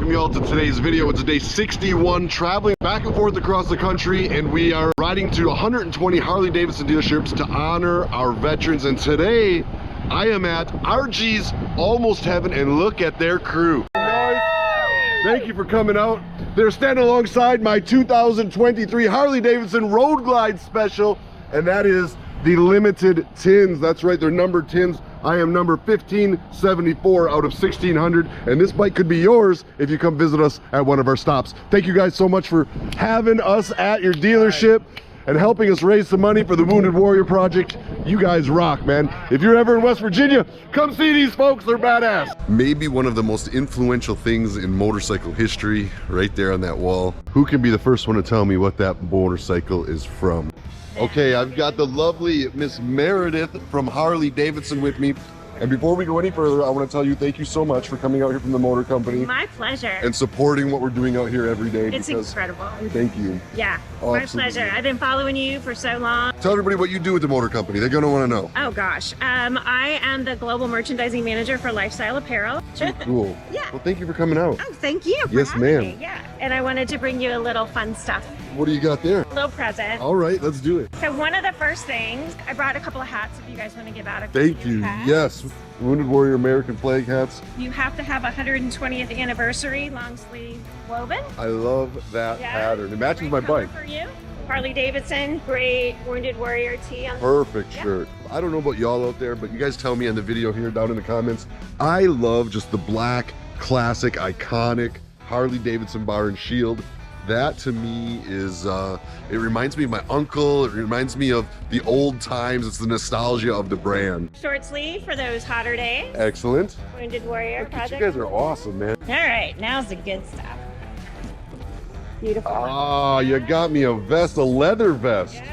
welcome you all to today's video. It's day 61, traveling back and forth across the country, and we are riding to 120 Harley Davidson dealerships to honor our veterans. And today, I am at RG's Almost Heaven, and look at their crew. Guys, thank you for coming out. They're standing alongside my 2023 Harley Davidson Road Glide Special, and that is the limited tins. That's right, they're numbered tins. I am number 1574 out of 1600, and this bike could be yours if you come visit us at one of our stops. Thank you guys so much for having us at your dealership and helping us raise some money for the Wounded Warrior Project. You guys rock, man. If you're ever in West Virginia, come see these folks, they're badass. Maybe one of the most influential things in motorcycle history, right there on that wall. Who can be the first one to tell me what that motorcycle is from? Okay, I've got the lovely Miss Meredith from Harley Davidson with me. And before we go any further, I want to tell you thank you so much for coming out here from the motor company. My pleasure. And supporting what we're doing out here every day. It's incredible. Thank you. Yeah, my pleasure. I've been following you for so long. Tell everybody what you do with the motor company. They're going to want to know. Oh gosh. I am the global merchandising manager for lifestyle apparel. So cool. Yeah. Well, thank you for coming out. Oh, thank you for having me. Yeah. And I wanted to bring you a little fun stuff. What do you got there? A little present. All right, let's do it. So one of the first things, I brought a couple of hats if you guys want to give out a Thank you. hats. Yes. Wounded Warrior American flag hats. You have to have a 120th anniversary long sleeve woven. I love that pattern. It matches my bike. For you. Harley Davidson, great Wounded Warrior tee on. Perfect shirt. I don't know about y'all out there, but you guys tell me in the video here down in the comments. I love just the black, classic, iconic Harley Davidson bar and shield. That to me is, it reminds me of my uncle. It reminds me of the old times. It's the nostalgia of the brand. Short sleeve for those hotter days. Excellent. Wounded Warrior Project. You guys are awesome, man. All right, now's the good stuff. Beautiful. Ah, you got me a vest, a leather vest. Yeah,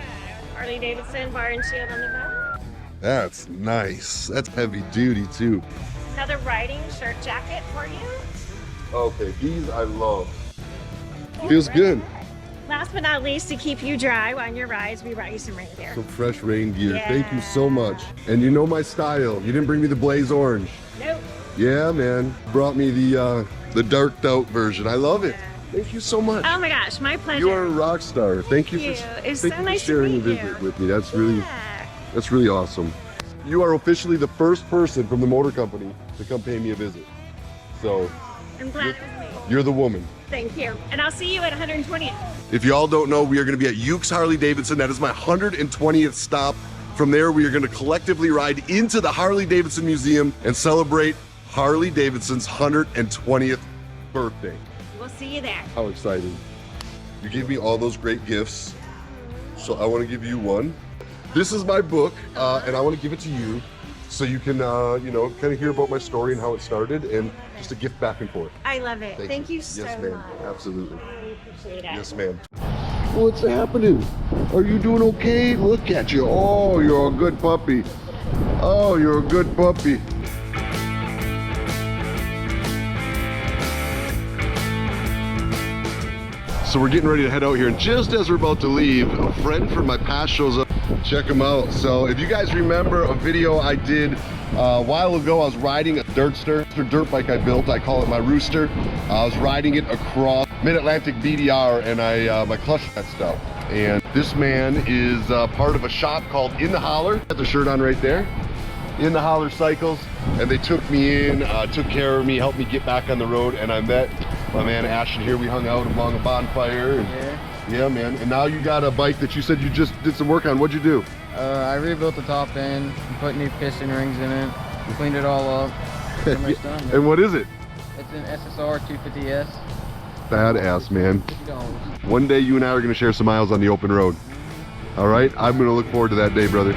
Harley Davidson bar and shield on the back. That's nice. That's heavy duty too. Another riding shirt jacket for you. Okay, these I love. Feels good. Last but not least, to keep you dry on your rides, we brought you some rain gear. Some fresh rain gear. Yeah. Thank you so much. And you know my style. You didn't bring me the blaze orange. Nope. Yeah, man. Brought me the darked out version. I love it. Thank you so much. Oh my gosh, my pleasure. You are a rock star. Thank you for It's so nice to sharing meet the visit you. with me. That's really awesome. You are officially the first person from the motor company to come pay me a visit. So I'm glad it was me. you're the woman. Thank you. And I'll see you at 120th. If you all don't know, we are going to be at Ukes Harley Davidson. That is my 120th stop. From there, we are going to collectively ride into the Harley Davidson Museum and celebrate Harley Davidson's 120th birthday. We'll see you there. How exciting. You gave me all those great gifts, so I want to give you one. This is my book, and I want to give it to you so you can, you know, kind of hear about my story and how it started, and just a gift back and forth. I love it. Thank you so Yes, much. ma'am. Absolutely. I really appreciate it. Yes, ma'am. What's happening? Are you doing okay? Look at you. Oh, you're a good puppy. Oh, you're a good puppy. So we're getting ready to head out here, and just as we're about to leave, a friend from my past shows up. Check him out. So if you guys remember a video I did a while ago, I was riding a Dirtster, a dirt bike I built. I call it my Rooster. I was riding it across Mid-Atlantic BDR, and my clutch messed up. And this man is part of a shop called In the Holler. Got the shirt on right there. In the Holler Cycles, and they took me in, took care of me, helped me get back on the road, and I met my man Ashton here. We hung out along a bonfire. And, yeah, man. And now you got a bike that you said you just did some work on. What'd you do? I rebuilt the top end, put new piston rings in it, cleaned it all up. Pretty much done. And what is it? It's an SSR 250S. Badass, man. $50. One day you and I are gonna share some miles on the open road. All right? I'm gonna look forward to that day, brother.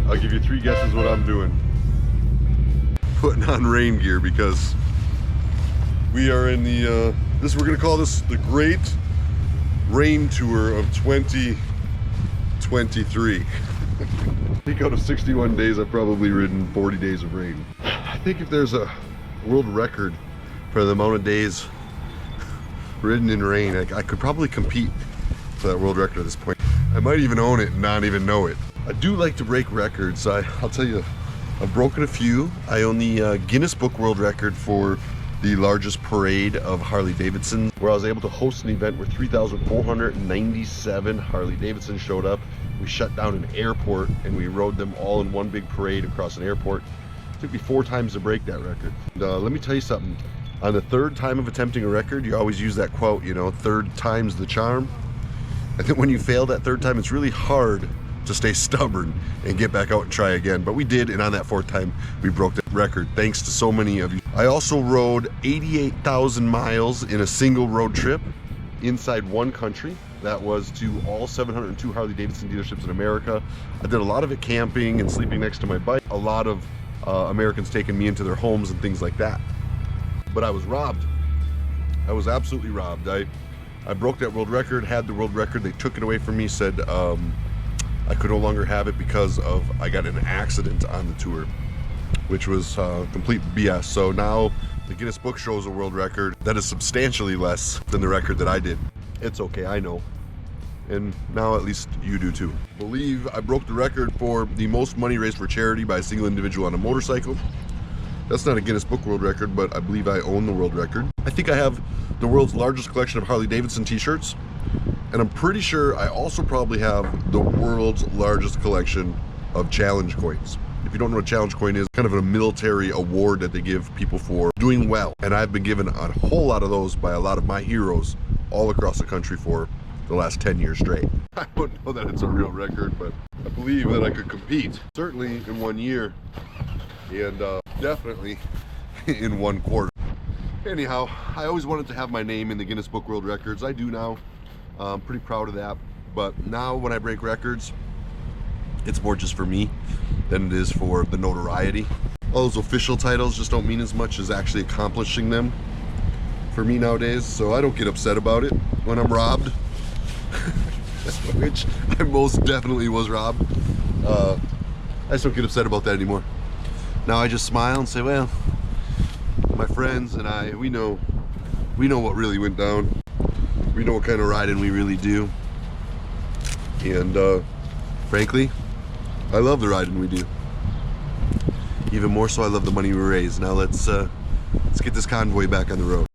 I'll give you 3 guesses what I'm doing. Putting on rain gear because we are in the, we're gonna call this the Great Rain Tour of 2023. I think out of 61 days, I've probably ridden 40 days of rain. I think if there's a world record for the amount of days ridden in rain, I could probably compete for that world record at this point. I might even own it and not even know it. I do like to break records. I'll tell you, I've broken a few. I own the Guinness Book World Record for the largest parade of Harley Davidson, where I was able to host an event where 3,497 Harley Davidsons showed up. We shut down an airport and we rode them all in one big parade across an airport. It took me 4 times to break that record. And, let me tell you something. On the 3rd time of attempting a record, you always use that quote, you know, 3rd time's the charm. I think when you fail that 3rd time, it's really hard to stay stubborn and get back out and try again. But we did, and on that 4th time, we broke that record, thanks to so many of you. I also rode 88,000 miles in a single road trip inside one country. That was to all 702 Harley Davidson dealerships in America. I did a lot of it camping and sleeping next to my bike. A lot of Americans taking me into their homes and things like that. But I was robbed. I was absolutely robbed. I broke that world record, had the world record. They took it away from me, said I could no longer have it because I got in an accident on the tour, which was complete BS. So now the Guinness Book shows a world record that is substantially less than the record that I did. It's okay, I know. And now at least you do too. I believe I broke the record for the most money raised for charity by a single individual on a motorcycle. That's not a Guinness Book World Record, but I believe I own the world record. I think I have the world's largest collection of Harley Davidson t-shirts, and I'm pretty sure I also probably have the world's largest collection of challenge coins. If you don't know what challenge coin is, kind of a military award that they give people for doing well. And I've been given a whole lot of those by a lot of my heroes all across the country for the last 10 years straight. I don't know that it's a real record, but I believe that I could compete, certainly in 1 year, and definitely in 1 quarter. Anyhow, I always wanted to have my name in the Guinness Book World Records. I do now. I'm pretty proud of that. But now when I break records, it's more just for me than it is for the notoriety. All those official titles just don't mean as much as actually accomplishing them for me nowadays. So I don't get upset about it when I'm robbed, which I most definitely was robbed. I just don't get upset about that anymore. Now I just smile and say, well, my friends and I, we know what really went down. We know what kind of riding we really do. And frankly, I love the riding we do. Even more so, I love the money we raise. Now let's get this convoy back on the road.